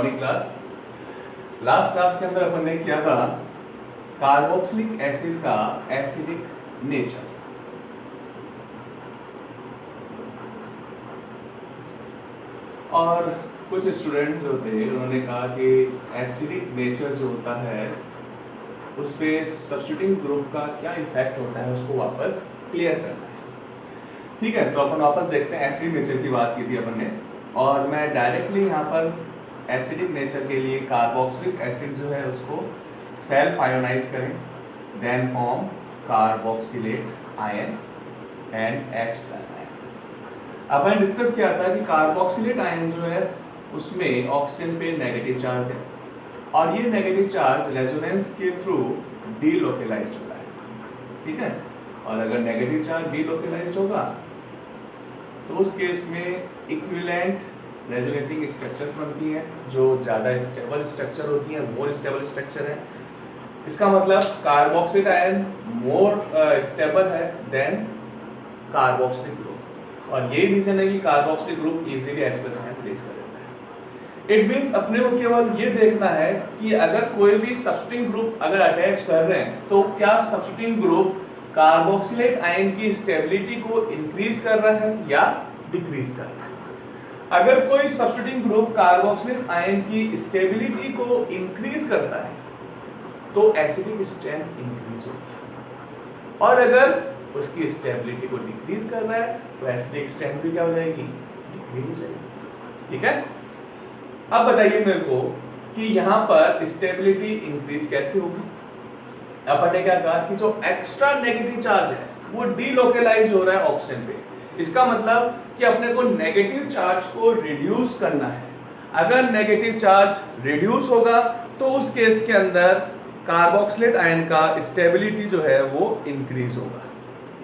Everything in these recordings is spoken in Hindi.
Morning class. लास्ट क्लास के अंदर अपन ने किया था कार्बोक्सिलिक एसिड का एसिडिक नेचर। और कुछ स्टूडेंट जो थे उन्होंने कहा कि एसिडिक नेचर जो होता है उस पर सब्स्टिट्यूटिंग ग्रुप का क्या इफेक्ट होता है उसको वापस क्लियर करना है। ठीक है, तो अपन वापस देखते हैं। एसिडिक नेचर की बात की थी अपन ने, और मैं डायरेक्टली यहाँ पर एसिडिक नेचर के लिए कार्बोक्सिलिक एसिड जो है उसको सेल्फ आयोनाइज करें, then form carboxylate ion and H+ ion. अपन डिस्कस किया था कि कार्बोक्सिलेट आयन जो है उसमें ऑक्सीजन पे नेगेटिव चार्ज है और ये नेगेटिव चार्ज रेजोनेंस के थ्रू डीलोकेलाइज्ड होता है। ठीक है, और अगर नेगेटिव चार्ज डीलोकेलाइज्ड होगा तो उस केस में इक्विवेलेंट रेजोनेटिंग स्ट्रक्चर्स बनती हैं जो ज़्यादा स्टेबल स्ट्रक्चर होती हैं, मोर स्टेबल स्ट्रक्चर है। इसका मतलब कार्बोक्सिलेट आयन मोर स्टेबल है देन कार्बोक्सिलिक ग्रुप, और यही रीजन है कि carboxylic group easily H+ ion place कर देता है। इट मींस अपने को केवल ये देखना है कि अगर कोई भी सब्स्टिट्यूटिंग ग्रुप अगर अटैच कर रहे हैं तो क्या सब्स्टिट्यूटिंग ग्रुप कार्बोक्सिलेट आयन की स्टेबिलिटी को इंक्रीज कर रहा है या डिक्रीज कर रहा है। अगर कोई सब्स्टिट्यूटिंग ग्रुप कार्बोक्सिलेट आयन की स्टेबिलिटी को इंक्रीज करता है तो एसिडिक स्ट्रेंथ इंक्रीज होगी, और अगर उसकी स्टेबिलिटी को डिक्रीज कर रहा है तो एसिडिक स्ट्रेंथ भी क्या हो जाएगी, डिक्रीज हो जाएगी। ठीक है, अब बताइए मेरे को कि यहां पर स्टेबिलिटी इंक्रीज कैसे होगी। अपन ने क्या कहा कि जो एक्स्ट्रा नेगेटिव चार्ज है वो डीलोकेलाइज हो रहा है ऑक्सीजन पे। इसका मतलब कि अपने को नेगेटिव चार्ज को रिड्यूस करना है। अगर नेगेटिव चार्ज रिड्यूस होगा तो उस केस के अंदर कार्बोक्सिलेट आयन का स्टेबिलिटी जो है वो इंक्रीज होगा।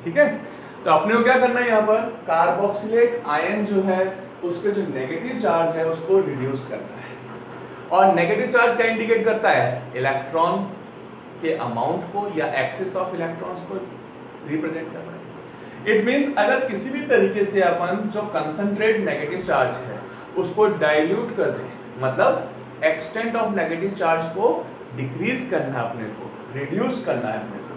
ठीक है, तो अपने को क्या करना है, यहाँ पर कार्बोक्सिलेट आयन जो है उसके जो नेगेटिव चार्ज है उसको रिड्यूस करना है। और नेगेटिव चार्ज क्या इंडिकेट करता है, इलेक्ट्रॉन के अमाउंट को या एक्सेस ऑफ इलेक्ट्रॉन्स को रिप्रेजेंट कर रहा है। इट मींस अगर किसी भी तरीके से अपन जो कंसंट्रेट नेगेटिव चार्ज है उसको डाइल्यूट कर दें, मतलब एक्सटेंट ऑफ नेगेटिव चार्ज को डिक्रीज करना है, अपने को रिड्यूस करना है अपने को,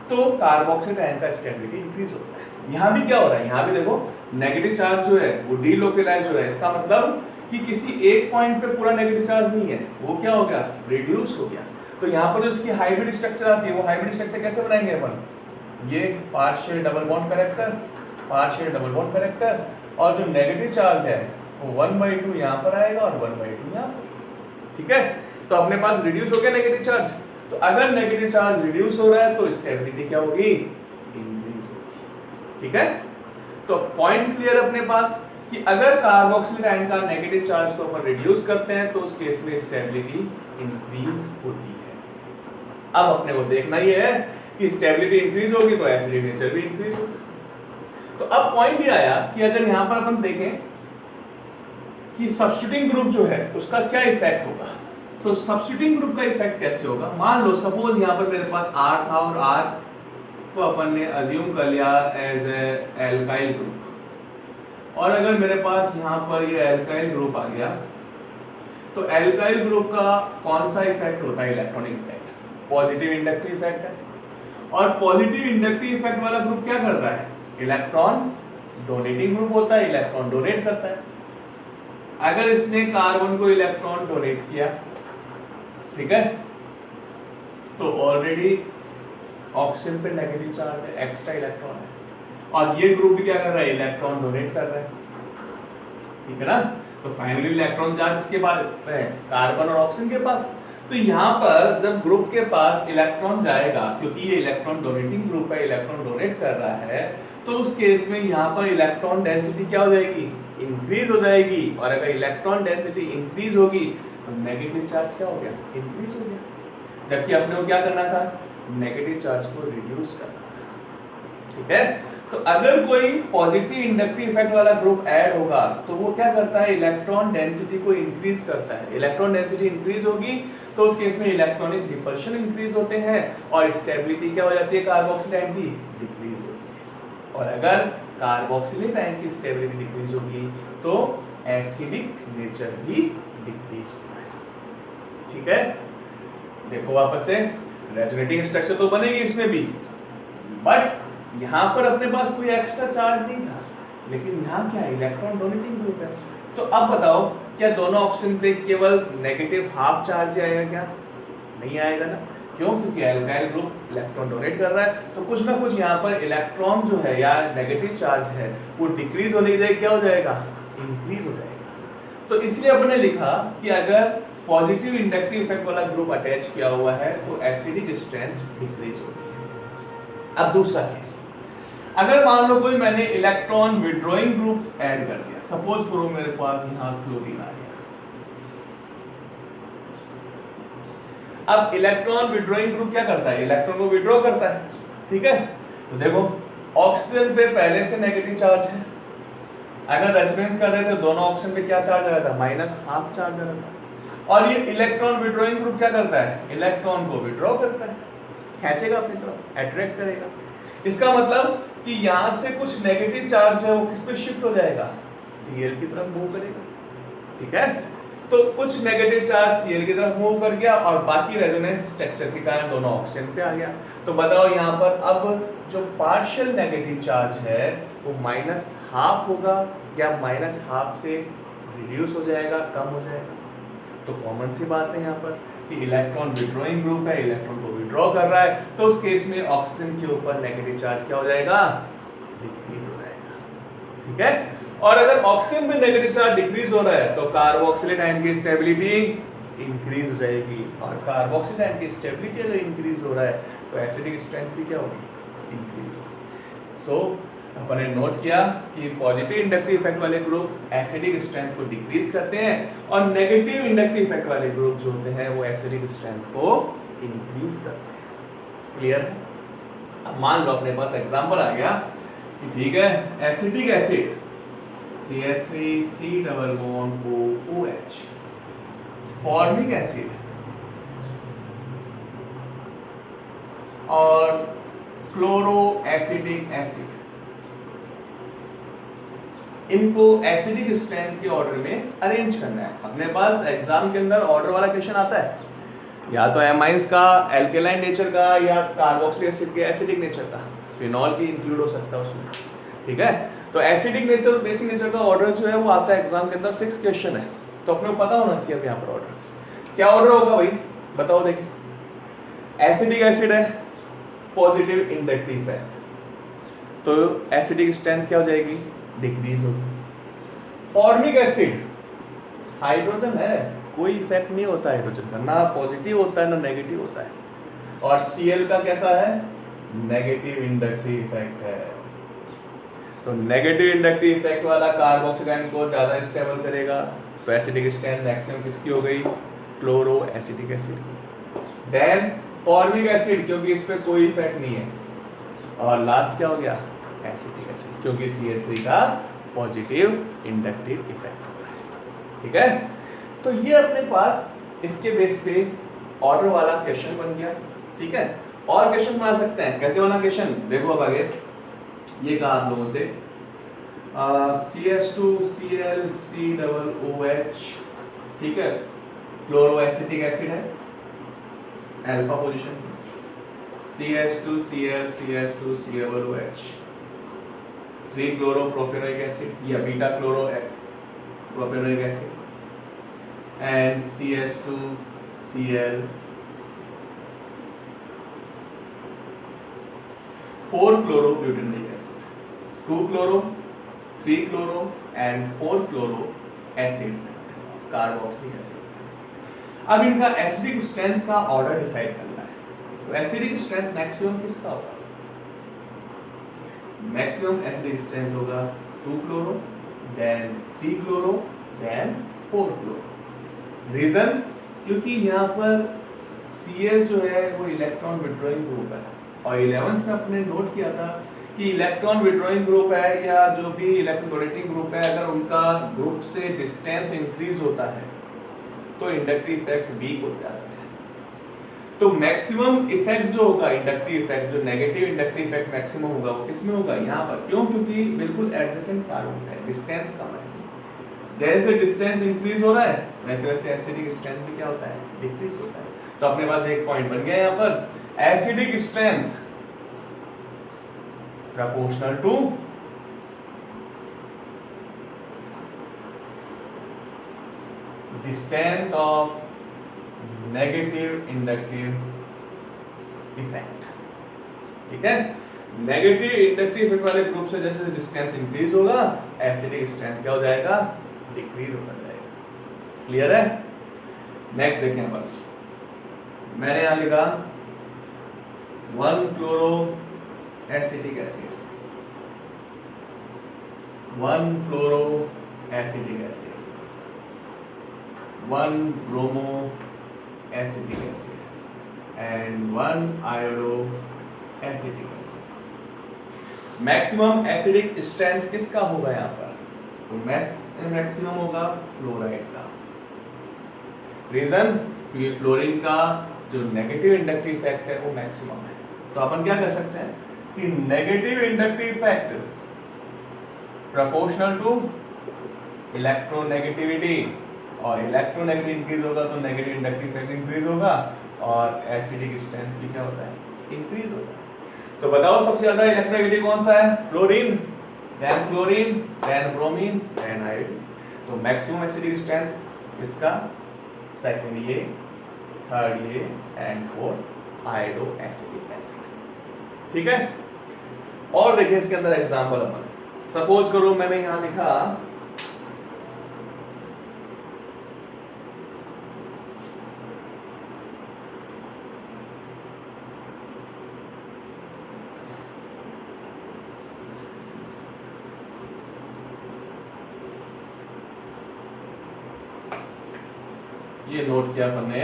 तो कार्बोक्सिलेट आयन का स्टेबिलिटी इंक्रीज होता है। यहाँ भी क्या हो रहा है, यहाँ भी देखो नेगेटिव चार्ज जो है वो डीलोकेलाइज हो रहा है। इसका मतलब कि किसी एक पॉइंट पे पूरा नेगेटिव चार्ज नहीं है, वो क्या हो गया, रिड्यूस हो गया। तो यहाँ पर जो इसकी हाइब्रिड स्ट्रक्चर आती है वो हाइब्रिड स्ट्रक्चर कैसे बनाएंगे अपन, ये partial double bond character, partial double bond character, और जो नेगेटिव चार्ज है वो 1/2 यहाँ पर आएगा और 1/2 यहाँ पर। ठीक है, तो अपने पास रिड्यूस हो गया नेगेटिव चार्ज। तो अगर नेगेटिव चार्ज रिड्यूस हो रहा है तो स्टेबिलिटी क्या होगी, इंक्रीज होगी। ठीक है, तो पॉइंट क्लियर अपने पास कि अगर कार्बोक्सिलेट आयन का नेगेटिव चार्ज को अपन रिड्यूस करते हैं तो उस केस में स्टेबिलिटी इंक्रीज होती है। अब अपने को देखना ये है कि स्टेबिलिटी इंक्रीज होगी तो एसिडिक नेचर भी इंक्रीज होगी। तो अब पॉइंट ये आया कि अगर यहां पर अपन देखें कि सब्स्टिट्यूटिंग ग्रुप जो है उसका क्या इफेक्ट होगा, तो सब्स्टिट्यूटिंग ग्रुप का इफेक्ट कैसे होगा। मान लो सपोज यहां पर मेरे पास R था और R को अपन ने अज्यूम कर लिया एज ए एल्काइल ग्रुप, और अगर मेरे पास यहां पर ये एल्काइल ग्रुप आ गया तो एल्काइल ग्रुप का कौन सा इफेक्ट होता है, electronic effect, positive inductive effect है। और पॉजिटिव इंडक्टिव इफेक्ट वाला ग्रुप क्या करता है, इलेक्ट्रॉन डोनेटिंग ग्रुप होता है, इलेक्ट्रॉन डोनेट करता है। अगर इसने कार्बन को इलेक्ट्रॉन डोनेट किया, ठीक है, तो ऑलरेडी ऑक्सीजन पे नेगेटिव चार्ज है, एक्स्ट्रा इलेक्ट्रॉन है, और ये ग्रुप भी क्या कर रहा है, इलेक्ट्रॉन डोनेट कर रहा है। ठीक है ना, तो फाइनली इलेक्ट्रॉन जा किसके पास है, कार्बन और ऑक्सीजन के पास। तो यहाँ पर जब ग्रुप के पास इलेक्ट्रॉन जाएगा, क्योंकि ये इलेक्ट्रॉन डोनेटिंग ग्रुप है, इलेक्ट्रॉन डोनेट कर रहा है, तो उस केस में यहाँ पर इलेक्ट्रॉन डेंसिटी क्या हो जाएगी, इंक्रीज हो जाएगी। और अगर इलेक्ट्रॉन डेंसिटी इंक्रीज होगी तो नेगेटिव चार्ज क्या हो गया, इंक्रीज हो गया। जबकि अपने को क्या करना था, नेगेटिव चार्ज को रिड्यूस करना था। ठीक है, तो अगर कोई पॉजिटिव इंडक्टिव इफेक्ट वाला ग्रुप ऐड होगा तो वो क्या करता है, इलेक्ट्रॉन डेंसिटी को इंक्रीज करता है। इलेक्ट्रॉन डेंसिटी इंक्रीज होगी तो उस केस में इलेक्ट्रॉनिक रिपल्शन इंक्रीज होते हैं और स्टेबिलिटी क्या हो जाती है, कार्बोक्सिलेट आयन की डिक्रीज होती है। और अगर कार्बोक्सिलेट आयन की स्टेबिलिटी डिक्रीज होगी तो एसिडिक नेचर भी डिक्रीज होता है। ठीक है, देखो वापस से रेजोनेटिंग स्ट्रक्चर तो बनेगी इसमें भी, बट यहां पर अपने पास कोई एक्स्ट्रा चार्ज नहीं था, लेकिन यहां क्या है, इलेक्ट्रॉन डोनेटिंग ग्रुप है। तो अब बताओ क्या दोनों ऑक्सीजन पे केवल नेगेटिव हाफ चार्ज आएगा क्या? नहीं आएगा ना, क्यों? क्योंकि एल्काइल ग्रुप इलेक्ट्रॉन डोनेट कर रहा है, तो कुछ ना कुछ यहाँ पर इलेक्ट्रॉन जो है या नेगेटिव चार्ज है वो डिक्रीज होने की जगह क्या हो जाएगा, इंक्रीज हो जाएगा। तो इसलिए अपने लिखा कि अगर पॉजिटिव इंडक्टिव इफेक्ट वाला ग्रुप अटैच किया हुआ है तो एसिडिक स्ट्रेंथ डिक्रीज होती है। अब दूसरा केस, अगर मान लो कोई मैंने इलेक्ट्रॉन विड्रॉइंग ग्रुप ऐड कर दिया, सपोज करो मेरे पास यहाँ क्लोरीन आ गया। अब इलेक्ट्रॉन विड्रॉइंग ग्रुप क्या करता है, इलेक्ट्रॉन को विड्रॉ करता है, ठीक है। तो देखो ऑक्सीजन पे पहले से नेगेटिव चार्ज है, अगर रेजोनेंस कर रहे थे तो दोनों ऑक्सीजन पे क्या चार्ज आ रहा था, माइनस हाफ चार्ज आ रहा था। और ये इलेक्ट्रॉन विड्रॉइंग ग्रुप क्या करता है, इलेक्ट्रॉन को विड्रॉ करता है, खींचेगा अपनी तरफ, अट्रैक्ट करेगा। इसका मतलब कि यहां से कुछ नेगेटिव चार्ज है वो किस पे शिफ्ट हो जाएगा, Cl की तरफ मूव करेगा, ठीक है। तो कुछ नेगेटिव चार्ज Cl की तरफ मूव कर गया और बाकी रेजोनेंस स्ट्रक्चर के कारण दोनों ऑक्सीजन पे आ गया। तो बताओ यहाँ पर अब जो पार्शियल नेगेटिव चार्ज है वो माइनस हाफ होगा या माइनस हाफ से रिड्यूस हो जाएगा, कम हो जाएगा। तो कॉमन सी बात है यहाँ पर कि इलेक्ट्रॉन विड्रॉइंग ग्रुप है, इलेक्ट्रॉन को विड्रॉ कर रहा है, तो उस केस में ऑक्सीजन के ऊपर नेगेटिव चार्ज क्या हो जाएगा, डिक्रीज हो जाएगा, ठीक है। और अगर ऑक्सीजन में नेगेटिव चार्ज डिक्रीज हो रहा है तो कार्बोक्सिलेट आयन की स्टेबिलिटी इंक्रीज हो जाएगी, और कार्बोक्सिलेट आयन की स्टेबिलिटी अगर इंक्रीज हो रहा है तो एसिडिक स्ट्रेंथ भी क्या होगी, इंक्रीज होगी। सो अपन ने नोट किया कि पॉजिटिव इंडक्टिव इफेक्ट वाले ग्रुप एसिडिक स्ट्रेंथ को डिक्रीज करते हैं और नेगेटिव इंडक्टिव इफेक्ट वाले ग्रुप जो होते हैं वो एसिडिक स्ट्रेंथ को इंक्रीज करते हैं। क्लियर है? अब मान लो अपने पास एग्जांपल आ गया कि ठीक है, acetic acid CH3 double bond OH, formic acid और क्लोरो एसिटिक एसिड, इनको एसिडिक स्ट्रेंथ के ऑर्डर में अरेंज करना है। अपने पास एग्जाम के अंदर ऑर्डर वाला क्वेश्चन आता है, या तो एमाइंस का, एल्केलाइन नेचर का, या कार्बोक्सिलिक एसिड के एसिडिक नेचर का, फिनॉल भी इंक्लूड हो सकता है उसमें, ठीक है। तो एसिडिक नेचर और बेसिक नेचर का ऑर्डर जो है वो आता है एग्जाम के अंदर, फिक्स क्वेश्चन है, तो अपने को पता होना चाहिए अब यहाँ पर ऑर्डर क्या ऑर्डर होगा भाई, बताओ। देखिए एसिडिक एसिड है, पॉजिटिव इंडक्टिव इफेक्ट, तो एसिडिक स्ट्रेंथ क्या हो जाएगी, डिक्रीज होगी। फॉर्मिक एसिड हाइड्रोजन है, कोई इफेक्ट नहीं होता हाइड्रोजन का, ना पॉजिटिव होता है ना नेगेटिव होता है, और Cl का कैसा है, नेगेटिव इंडक्टिव इफेक्ट है। तो नेगेटिव इंडक्टिव इफेक्ट वाला कार्बोक्सिलाइन को ज्यादा स्टेबल करेगा, तो एसिडिक स्ट्रेंथ मैक्सिमम किसकी हो गई, क्लोरो एसिटिक एसिड की। देन फॉर्मिक एसिड, क्योंकि इस पे कोई इफेक्ट नहीं है, और लास्ट क्या हो गया, एसिटिक एसिड, क्योंकि CH3 का पॉजिटिव इंडक्टिव इफेक्ट होता है, ठीक है। तो ये अपने पास इसके बेस पे ऑर्डर वाला क्वेश्चन बन गया, ठीक है। और क्वेश्चन बना सकते हैं, कैसे बना क्वेश्चन, देखो अब आगे ये कहा आप लोगों से CH2Cl C डबल OH, ठीक है, क्लोरो एसिटिक एसिड है, alpha position, CH2Cl CH2C double OH, 3 chloro propanoic acid या beta chloro propanoic acid, and CH2Cl, 4 chloro butanoic acid, 2 chloro, 3 chloro and 4 chloro acids, carboxylic acids. अब इनका एसिडिक स्ट्रेंथ का ऑर्डर डिसाइड करना है, तो एसिडिक स्ट्रेंथ मैक्सिमम किसका होगा, मैक्सिमम एसिडिक स्ट्रेंथ होगा 2 chloro, then 3 chloro, then 4 chloro. Reason, क्योंकि यहाँ पर Cl जो है वो इलेक्ट्रॉन विड्रॉइंग ग्रुप है, और 11th में अपने नोट किया था कि इलेक्ट्रॉन विड्रॉइंग ग्रुप है या जो भी इलेक्ट्रॉन डोनेटिंग ग्रुप है, अगर उनका ग्रुप से डिस्टेंस इंक्रीज होता है तो इंडक्टिव इफेक्ट वीक हो जाता है। तो मैक्सिमम इफेक्ट जो होगा, इंडक्टिव इफेक्ट, जो नेगेटिव इंडक्टिव इफेक्ट मैक्सिमम होगा वो किसमें होगा, यहाँ पर, क्यों, क्योंकि बिल्कुल एडजेसेंट कार्बन है, डिस्टेंस कम है। जैसे डिस्टेंस इंक्रीज हो रहा है वैसे वैसे एसिडिक स्ट्रेंथ भी क्या होता है, डिक्रीज होता है। तो अपने पास एक पॉइंट बन गया यहाँ पर, acidic strength proportional to distance of negative inductive effect. ठीक है, नेगेटिव इंडक्टिव इफेक्ट वाले ग्रुप से जैसे डिस्टेंस इंक्रीज होगा एसिडिक स्ट्रेंथ क्या हो जाएगा, डिक्रीज होता जाएगा। क्लियर है? नेक्स्ट देखें यहाँ पर मैंने यहाँ लिखा 1 chloro acetic acid, 1 fluoro acetic acid, 1 bromo acetic acid and 1 iodo acetic acid. Maximum acidic strength किसका होगा यहाँ पर, तो मैक्सिमम होगा फ्लोराइड का। रीजन, क्योंकि फ्लोरीन का जो नेगेटिव इंडक्टिव इफेक्ट है वो मैक्सिमम है। तो अपन क्या कर सकते हैं कि negative inductive effect proportional to electronegativity, और इलेक्ट्रोनेगेटिव इंक्रीज होगा तो नेगेटिव इंडक्टिव इफेक्ट इंक्रीज होगा और एसिडिक स्ट्रेंथ भी क्या होता है, इंक्रीज होता है। तो बताओ सबसे ज्यादा इलेक्ट्रोनेगेटिव कौन सा है, fluorine, then chlorine, then bromine, then iodine. तो मैक्सिमम एसिडिक स्ट्रेंथ इसका सेकंड ये, थर्ड ये and fourth iodo acetic acid. ठीक है, और देखिए इसके अंदर एग्जांपल अपन सपोज करो मैंने यहां लिखा ये नोट किया अपन ने।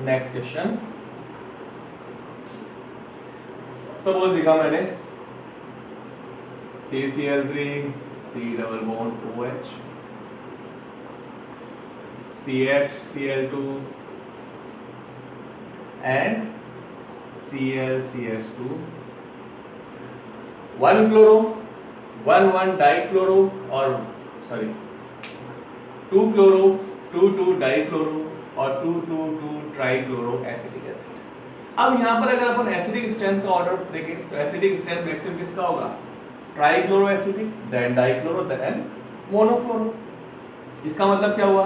नेक्स्ट क्वेश्चन सपोज लिखा मैंने CCl3 C double bond OH, CH Cl2 and Cl CH2, 1 chloro, 1 dichloro और सॉरी 2 क्लोरो, 2 डाइक्लोरो और 2 ट्राइक्लोरो एसिटिक एसिड। अब यहाँ पर अगर अपन एसिडिक स्ट्रेंथ का ऑर्डर देखें तो एसिडिक स्ट्रेंथ मैक्सिमम किसका होगा, trichloro acetic, then dichloro, then monochloro. इसका मतलब क्या हुआ,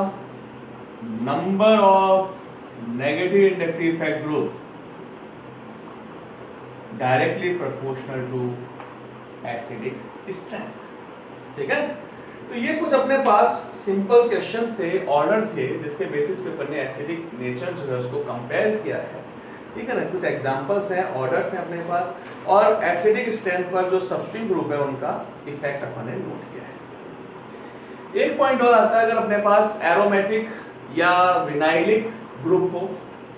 number of negative inductive effect group directly proportional to acidic strength. ठीक है, तो ये कुछ अपने पास सिंपल क्वेश्चंस थे, ऑर्डर थे, जिसके बेसिस पे अपन ने एसिडिक नेचर जो है उसको कंपेयर किया है। ठीक है ना, कुछ एग्जांपल्स हैं, ऑर्डर्स हैं अपने पास, और एसिडिक स्ट्रेंथ पर जो सबस्ट्रेट ग्रुप है उनका इफेक्ट अपन ने नोट किया है। एक पॉइंट और आता है, अगर अपने पास एरोमेटिक या विनाइलिक ग्रुप हो,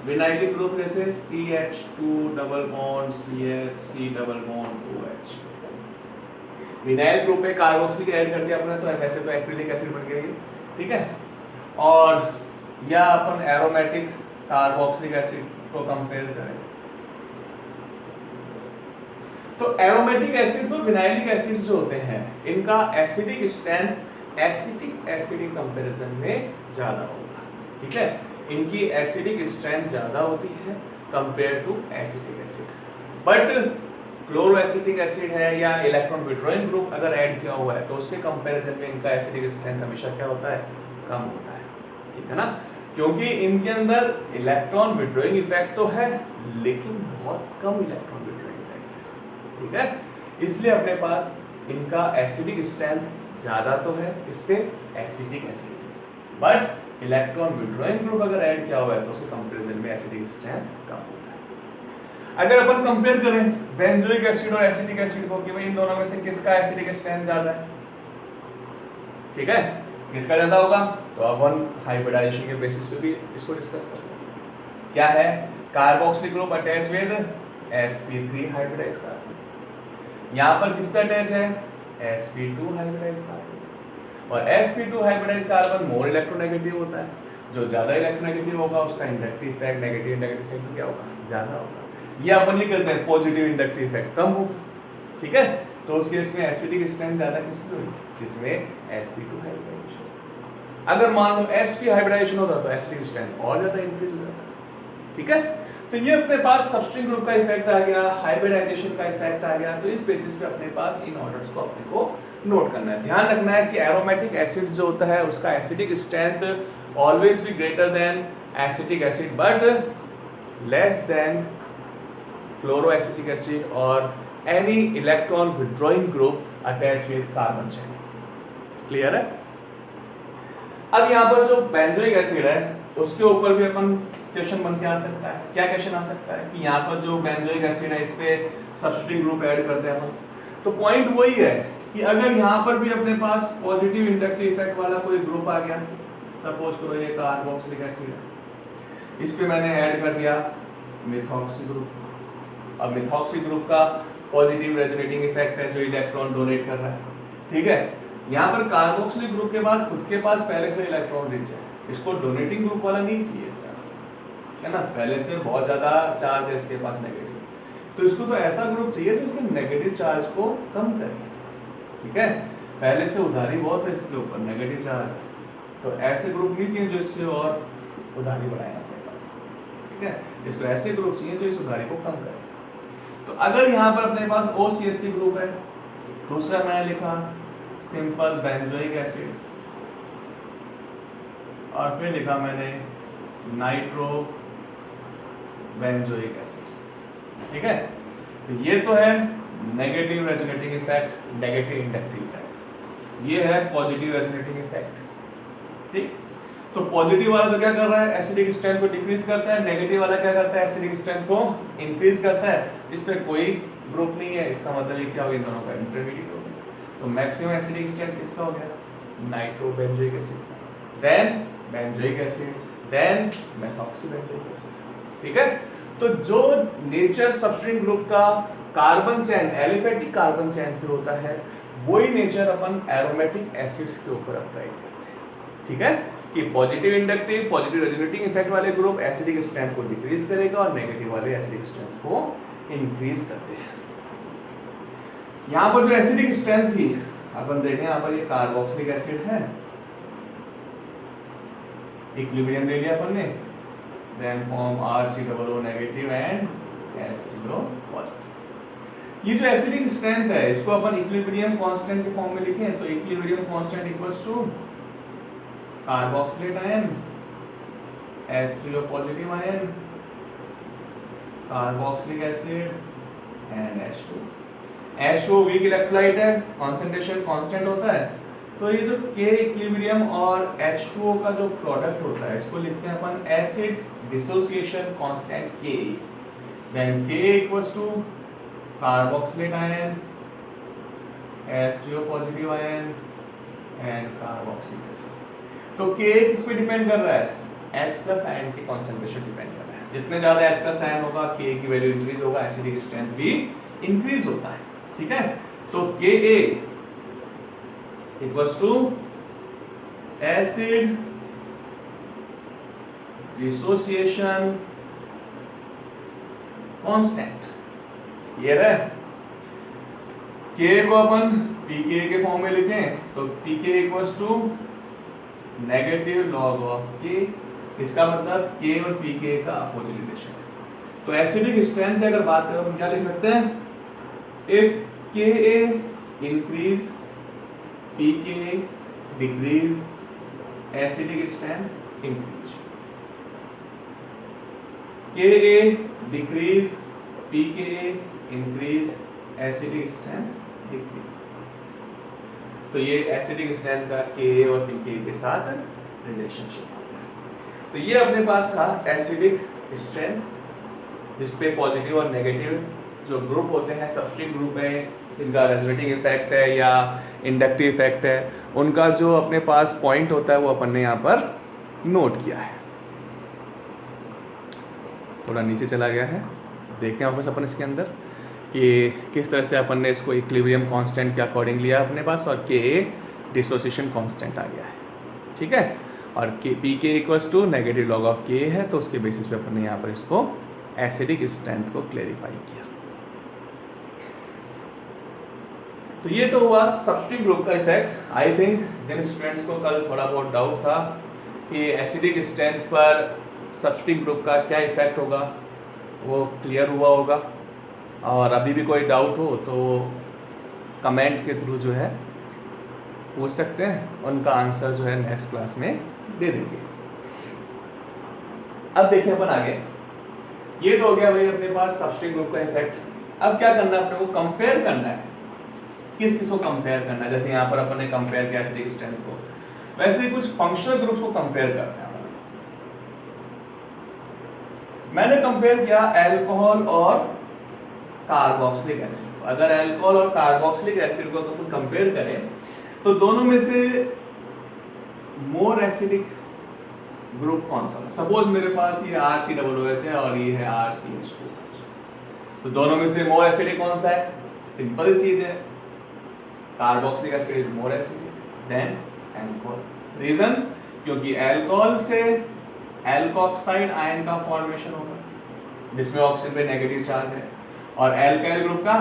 विनाइलिक ग्रुप जैसे CH2 double bond CH C double bond OH, vinyl group में कार्बोक्सिलिक ऐड कर दिया अपने तो वैसे तो एक्रिलिक एसिड बन गया। ठीक है, और या अपन एरोमेटिक कार्बोक्सिलिक एसिड को कंपेयर करें तो एरोमेटिक एसिड और विनाइलिक एसिड जो होते हैं इनका acidic strength acetic acid comparison में ज्यादा होगा। ठीक है, इनकी एसिडिक स्ट्रेंथ ज्यादा होती है compare to acetic acid. But chloro acetic acid है या इलेक्ट्रॉन विड्रॉइंग ग्रुप अगर ऐड किया हुआ है तो उसके कंपैरिजन में इनका एसिडिक स्ट्रेंथ हमेशा क्या होता है, कम होता है। ठीक है ना, क्योंकि इनके अंदर इलेक्ट्रॉन विड्रॉइंग इफेक्ट तो है लेकिन बहुत कम इलेक्ट्रॉन विड्रॉइंग इफेक्ट है। ठीक है, इसलिए अपने पास इनका एसिडिक स्ट्रेंथ ज्यादा तो है इससे एसिटिक एसिड से, बट इलेक्ट्रॉन विड्रॉइंग ग्रुप अगर ऐड किया हुआ है तो उसके कंपैरिजन में एसिडिक स्ट्रेंथ कम होता है। अगर अपन कंपेयर करें बेंजोइक एसिड और एसिटिक एसिड को कि भाई इन दोनों में से किसका एसिडिक स्ट्रेंथ ज्यादा है, ठीक है, किसका ज्यादा होगा, तो अपन हाइब्रिडाइजेशन के बेसिस पे भी इसको डिस्कस कर सकते हैं। क्या है, carboxylic group attach with sp3 hybridised carbon, यहां पर किससे अटैच है, sp2 हाइब्रिडाइज्ड कार्बन, और sp2 hybridised carbon more electronegative होता है, जो ज्यादा इलेक्ट्रोनेगेटिव होगा उसका inductive effect negative inductive effect क्या होगा, ज्यादा होगा। ये अपन ये कहते हैं पॉजिटिव इंडक्टिव इफेक्ट कम होगा। ठीक है, तो उस केस में एसिडिक स्ट्रेंथ ज्यादा किसमें हुई, जिसमें sp2 हाइब्रिडाइजेशन। अगर मान लो sp हाइब्रिडाइजेशन होता तो एसिडिक स्ट्रेंथ और ज्यादा इंक्रीज हो जाता। ठीक है, तो ये अपने पास सबस्ट्रिंग ग्रुप का इफेक्ट आ गया, हाइब्रिडाइजेशन का इफेक्ट आ गया। तो इस बेसिस पे अपने पास इन ऑर्डर्स को अपने को नोट करना है। ध्यान रखना है कि एरोमेटिक एसिड जो होता है उसका acidic strength always be greater than acetic acid but less than chloroacetic acid और any electron withdrawing group attach with carbon chain. Clear है? अब यहाँ पर जो बेंजोइक एसिड है उसके ऊपर भी अपन क्वेश्चन बन के आ सकता है। क्या क्वेश्चन आ सकता है कि यहाँ पर जो बेंजोइक एसिड है इस पे सब्स्टिट्यूटिंग ग्रुप ऐड करते हैं अपन। तो पॉइंट वही है कि अगर यहाँ पर भी अपने पास पॉजिटिव इंडक्टिव इफेक्ट वाला कोई ग्रुप आ गया, सपोज करो ये कार्बोक्सिलिक एसिड है, इस पे मैंने ऐड कर दिया मिथॉक्सी ग्रुप। अब मिथॉक्सी ग्रुप का पॉजिटिव रेजोनेटिंग इफेक्ट है जो इलेक्ट्रॉन डोनेट कर रहा है। ठीक है, यहाँ पर कार्बोक्सिलिक ग्रुप के पास खुद के पास पहले से इलेक्ट्रॉन रिच है, इसको डोनेटिंग ग्रुप वाला नहीं चाहिए इस पास, है ना, पहले से बहुत ज्यादा चार्ज है इसके पास नेगेटिव, तो इसको तो ऐसा ग्रुप चाहिए जो इसके नेगेटिव चार्ज को कम करे। ठीक है, पहले से उधारी बहुत है इसके ऊपर, नेगेटिव चार्ज है, तो ऐसे ग्रुप नहीं चाहिए जो इससे और उधारी बढ़ाए अपने पास। ठीक है, इसको ऐसे ग्रुप चाहिए जो इस उधारी को कम करे। तो अगर यहाँ पर अपने पास OCH3 ग्रुप है, दूसरा मैंने लिखा सिंपल बेंजोइक एसिड और फिर लिखा मैंने नाइट्रो बेंजोइक एसिड। ठीक है, तो ये तो है negative resonating effect, negative inductive effect, ये है पॉजिटिव रेजोनेटिंग इफेक्ट। ठीक, तो पॉजिटिव वाला तो क्या कर रहा है, एसिडिक स्ट्रेंथ को डिक्रीज करता है, नेगेटिव वाला क्या करता है, एसिडिक स्ट्रेंथ को इंक्रीज करता है। इस पे कोई ग्रुप नहीं है, इसका मतलब ये क्या हो गया, इन दोनों का इंटरमीडिएट हो गया। तो मैक्सिमम एसिडिक स्ट्रेंथ किसका हो गया, nitro benzoic acid, then benzoic acid, then methoxy benzoic acid. ठीक है, तो जो नेचर सबस्ट्रिंग ग्रुप का carbon chain aliphatic carbon chain पे होता है, वही नेचर अपन एरोमेटिक एसिड्स के ऊपर अप्लाई करते हैं। ठीक है, कि positive inductive, positive resonating effect वाले ग्रुप एसिडिक स्ट्रेंथ को डिक्रीज करेगा और नेगेटिव वाले एसिडिक स्ट्रेंथ को इंक्रीज करते हैं। यहाँ पर जो एसिडिक स्ट्रेंथ थी अपन देखें, यहाँ पर ये कार्बोक्सिलिक एसिड है, इक्विलिब्रियम ले लिया अपन ने, then form RCOO negative and H3O positive. ये जो एसिडिक स्ट्रेंथ है इसको अपन इक्विलिब्रियम कांस्टेंट के फॉर्म में लिखें तो equilibrium constant equals to carboxylate ion, H3O positive ion, carboxylic acid and H2। H2O weak electrolyte है, कंसंट्रेशन कांस्टेंट होता है, तो ये जो K इक्विलिब्रियम और H2O का जो प्रोडक्ट होता है इसको लिखते हैं अपन acid dissociation constant K, then K equals to carboxylate ion, H3O positive ion and carboxylic acid. तो K किस पे डिपेंड कर रहा है, H प्लस आयन की कंसंट्रेशन डिपेंड कर रहा है। जितने ज्यादा H प्लस आयन होगा K की वैल्यू इंक्रीज होगा, एसिडिक स्ट्रेंथ भी इंक्रीज होता है। ठीक है, तो Ka equals to acid dissociation constant, ये रहा। K को अपन pKa के फॉर्म में लिखें तो pK equals to negative log of K, इसका मतलब K और pK का अपोजिट रिलेशन है। तो एसिडिक स्ट्रेंथ की अगर बात करें तो क्या लिख सकते हैं, if Ka increase pKa decrease acidic strength increase, Ka decrease pKa increase acidic strength decrease। तो ये एसिडिक स्ट्रेंथ का Ka और pKa के साथ रिलेशनशिप आ गया। तो ये अपने पास था एसिडिक स्ट्रेंथ जिसपे पॉजिटिव और नेगेटिव जो ग्रुप होते हैं, सबस्ट्रिंग ग्रुप है जिनका रेजोनेटिंग इफेक्ट है या इंडक्टिव इफेक्ट है, उनका जो अपने पास पॉइंट होता है वो अपन ने यहाँ पर नोट किया है। थोड़ा नीचे चला गया है, देखें वापस अपन इसके अंदर कि किस तरह से अपन ने इसको इक्विलिब्रियम कांस्टेंट के अकॉर्डिंग लिया अपने पास और Ka डिसोसिएशन कांस्टेंट आ गया है। ठीक है, और pK equals to negative log of Ka है, तो उसके बेसिस पे अपन ने यहाँ पर इसको एसिडिक स्ट्रेंथ को क्लेरिफाई किया। तो ये तो हुआ सब्स्टिट्यूट ग्रुप का इफेक्ट। आई थिंक जिन स्टूडेंट्स को कल थोड़ा बहुत डाउट था कि एसिडिक स्ट्रेंथ पर सब्स्टिट्यूट ग्रुप का क्या इफेक्ट होगा वो क्लियर हुआ होगा, और अभी भी कोई डाउट हो तो कमेंट के थ्रू जो है पूछ सकते हैं, उनका आंसर जो है नेक्स्ट क्लास में दे देंगे। अब देखिए अपन आगे, ये तो हो गया भाई अपने पास सब्स्ट्रेट ग्रुप का इफेक्ट। अब क्या करना है, अपने को कंपेयर करना है, किस किस को कंपेयर करना है। जैसे यहाँ पर अपन ने कंपेयर किया एसिडिक स्ट्रेंथ को, वैसे ही कुछ फंक्शनल ग्रुप्स को कंपेयर करते हैं। मैंने कंपेयर किया अल्कोहल और कार्बोक्सिलिक एसिड। अगर अल्कोहल और कार्बोक्सिलिक एसिड को अपन कंपेयर करें तो दोनों में से मोर एसिडिक ग्रुप कौन सा है। सपोज मेरे पास ये RCOOH है और ये है RCH2। तो दोनों में से मोर एसिडिक कौन सा है, सिंपल चीज है, carboxylic acid is more acidic than alcohol. Reason, क्योंकि अल्कोहल से एल्कोक्साइड आयन का फॉर्मेशन होगा जिसमें ऑक्सीजन पे नेगेटिव चार्ज है, और एल्काइल ग्रुप का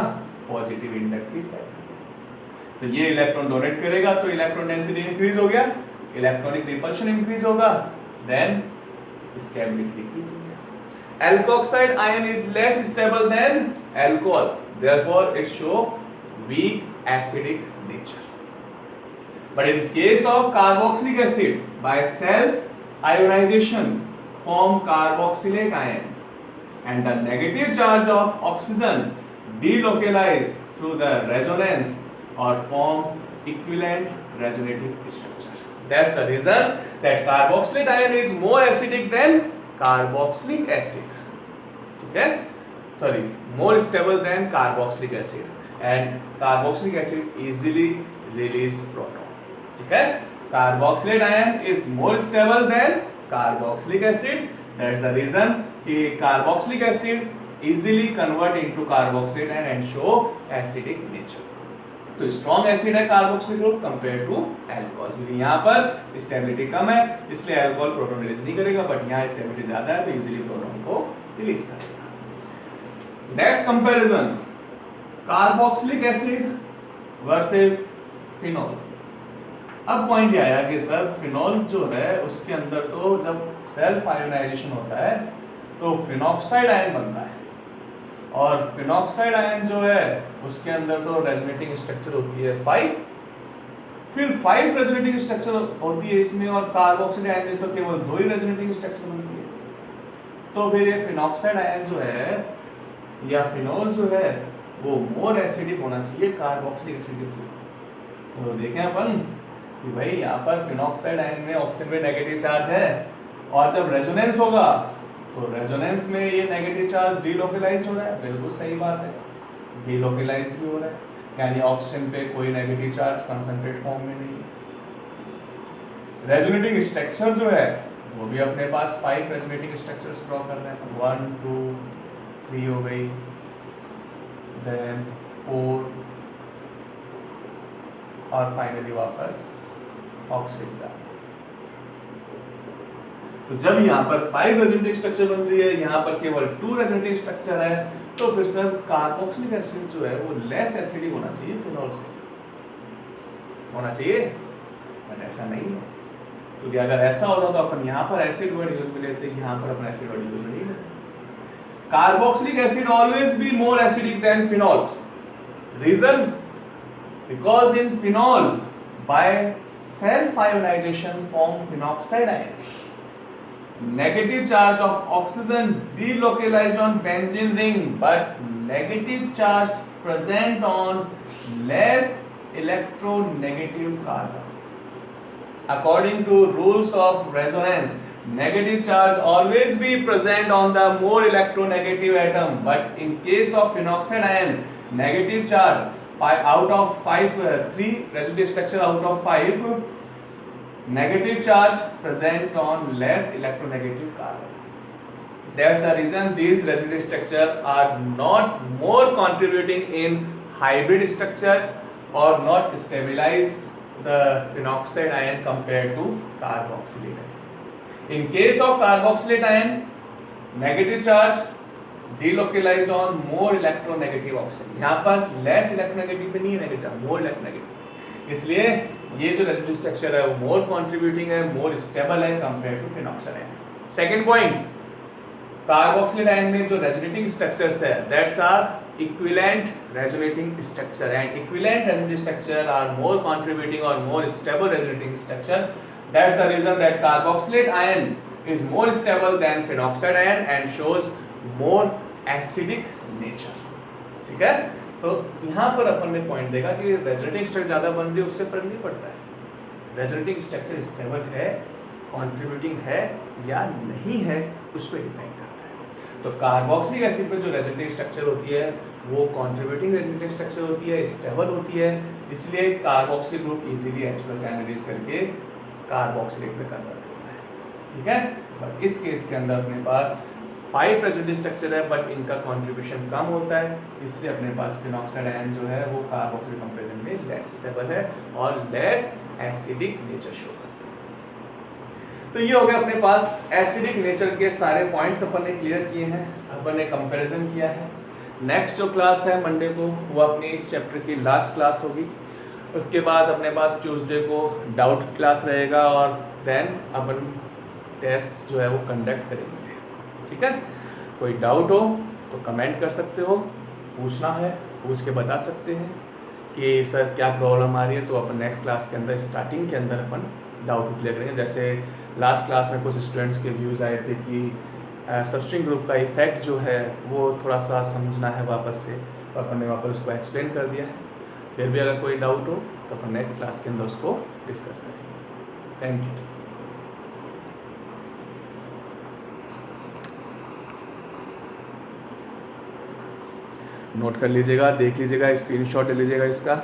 पॉजिटिव इंडक्टिव है। तो ये इलेक्ट्रॉन डोनेट करेगा तो इलेक्ट्रॉन डेंसिटी इंक्रीज हो गया, इलेक्ट्रॉनिक रिपल्शन इंक्रीज होगा, देन स्टेबिलिटी डिक्रीज हो गया। Alkoxide ion is less stable then alcohol, therefore it show weak acidic nature. But in case of carboxylic acid, by self ionization form carboxylate ion, and the negative charge of oxygen delocalize through the resonance or form equivalent resonating structure. That's the reason that carboxylate ion is more acidic than carboxylic acid. Okay? Sorry, more stable than carboxylic acid, and carboxylic acid easily release proton. ठीक है, carboxylate ion is more stable than carboxylic acid. That's the reason कि carboxylic acid easily convert into carboxylate ion and show acidic nature. तो स्ट्रॉन्ग एसिड है carboxylic group compare to alcohol, क्योंकि यहाँ पर स्टेबिलिटी कम है इसलिए अल्कोहल प्रोटॉन रिलीज नहीं करेगा, बट यहाँ स्टेबिलिटी ज्यादा है तो इजीली प्रोटॉन को रिलीज करेगा। Next comparison, carboxylic acid versus phenol. अब पॉइंट ये आया कि सर फिनॉल जो है उसके अंदर तो जब सेल्फ आयोनाइजेशन होता है तो फिनॉक्साइड आयन बनता है, और फिनॉक्साइड आयन जो है उसके अंदर तो रेजोनेटिंग स्ट्रक्चर होती है 5, फिर 5 रेजोनेटिंग स्ट्रक्चर होती है इसमें, और कार्बोक्सिलिक आयन में तो केवल 2 ही रेजोनेटिंग स्ट्रक्चर बनती है। तो फिर ये फिनॉक्साइड आयन जो है या फिनॉल जो है वो मोर एसिडिक होना चाहिए कार्बोक्सिलिक एसिड के थ्रू। तो देखें अपन कि भाई यहाँ पर फिनॉक्साइड आयन में ऑक्सीजन पे नेगेटिव चार्ज है, और जब रेजोनेंस होगा तो रेजोनेंस में ये नेगेटिव चार्ज डीलोकलाइज्ड हो रहा है। बिल्कुल सही बात है, डीलोकलाइज्ड भी हो रहा है, यानी ऑक्सीजन पे कोई नेगेटिव चार्ज कंसंट्रेट फॉर्म में नहीं है। रेजोनेटिंग स्ट्रक्चर जो है वो भी अपने पास 5 रेजोनेटिंग स्ट्रक्चर्स ड्रॉ कर रहे हैं, 1 2 3 हो गई, देन 4 और फाइनली वापस ऑक्सीजन का। तो जब यहाँ पर 5 रेजोनेटिंग स्ट्रक्चर बन रही है, यहाँ पर केवल 2 रेजोनेटिंग स्ट्रक्चर है, तो फिर सर कार्बोक्सिलिक एसिड जो है वो लेस एसिडिक होना चाहिए फिनॉल से, होना चाहिए, बट ऐसा नहीं है। क्योंकि अगर ऐसा होता तो अपन यहाँ पर एसिड वर्ड यूज में लेते, यहाँ पर अपन एसिड वर्ड यूज में नहीं लेते। Carboxylic acid always be more acidic than phenol. Reason, because in phenol by self ionization form phenoxide ion, negative charge of oxygen delocalized on benzene ring, but negative charge present on less electronegative carbon. According to rules of resonance, negative charge always be present on the more electronegative atom, but in case of phenoxide ion, negative charge 5 out of 5, 3 residue structure out of 5 negative charge present on less electronegative carbon. That's the reason these residue structure are not more contributing in hybrid structure or not stabilize the phenoxide ion compared to carboxylate ion. In case of carboxylate ion, negative charge delocalized on more electronegative oxygen। यहाँ पर less electronegative पे नहीं है नेगेटिव, more electronegative। इसलिए ये जो रेजोनेटिव स्ट्रक्चर है वो मोर कंट्रीब्यूटिंग है, मोर स्टेबल है compare to phenoxide ion. Second point, carboxylate ion में जो रेजोनेटिंग स्ट्रक्चर्स है that's are equivalent resonating structure, and equivalent resonative structure are more contributing और more stable resonating structure. That's the reason that carboxylate ion is more stable than phenoxide ion and shows more acidic nature। ठीक है, तो यहाँ पर अपन ने पॉइंट देखा कि रेजोनेटिंग स्ट्रक्चर ज्यादा बन रही है उससे फर्क नहीं पड़ता है, रेजोनेटिंग स्ट्रक्चर स्टेबल है, कंट्रीब्यूटिंग है या नहीं है उस पर डिपेंड करता है। तो कार्बोक्सिलिक एसिड में जो रेजोनेटिंग स्ट्रक्चर होती है वो कंट्रीब्यूटिंग रेजोनेटिंग स्ट्रक्चर होती है, स्टेबल होती है, इसलिए carboxylic group easily H+ ion release करके कार्बोक्सिलेट में कन्वर्ट होता है। ठीक है, बट इस केस के अंदर अपने पास 5 रेजोनेटिव स्ट्रक्चर है बट इनका कंट्रीब्यूशन कम होता है, इसलिए अपने पास फिनॉक्साइड आयन जो है वो कार्बोक्सिलिक कंपैरिजन में लेस स्टेबल है और लेस एसिडिक नेचर शो करता है। तो ये हो गया अपने पास एसिडिक नेचर के सारे पॉइंट्स अपन ने क्लियर किए हैं, अपन ने कंपैरिजन किया है। नेक्स्ट जो क्लास है मंडे को वो अपनी इस चैप्टर की लास्ट क्लास होगी, उसके बाद अपने पास ट्यूसडे को डाउट क्लास रहेगा और देन अपन टेस्ट जो है वो कंडक्ट करेंगे। ठीक है, कोई डाउट हो तो कमेंट कर सकते हो, पूछना है पूछ के बता सकते हैं कि सर क्या प्रॉब्लम आ रही है, तो अपन नेक्स्ट क्लास के अंदर स्टार्टिंग के अंदर अपन डाउट क्लियर करेंगे। जैसे लास्ट क्लास में कुछ स्टूडेंट्स के व्यूज़ आए थे कि सबस्ट्रिंग ग्रुप का इफेक्ट जो है वो थोड़ा सा समझना है वापस से, तो अपन ने वापस उसको एक्सप्लेन कर दिया है। फिर भी अगर कोई डाउट हो तो अपन नेक्स्ट क्लास के अंदर उसको डिस्कस करेंगे। Thank you. नोट कर लीजिएगा, देख लीजिएगा, स्क्रीनशॉट ले लीजिएगा इसका।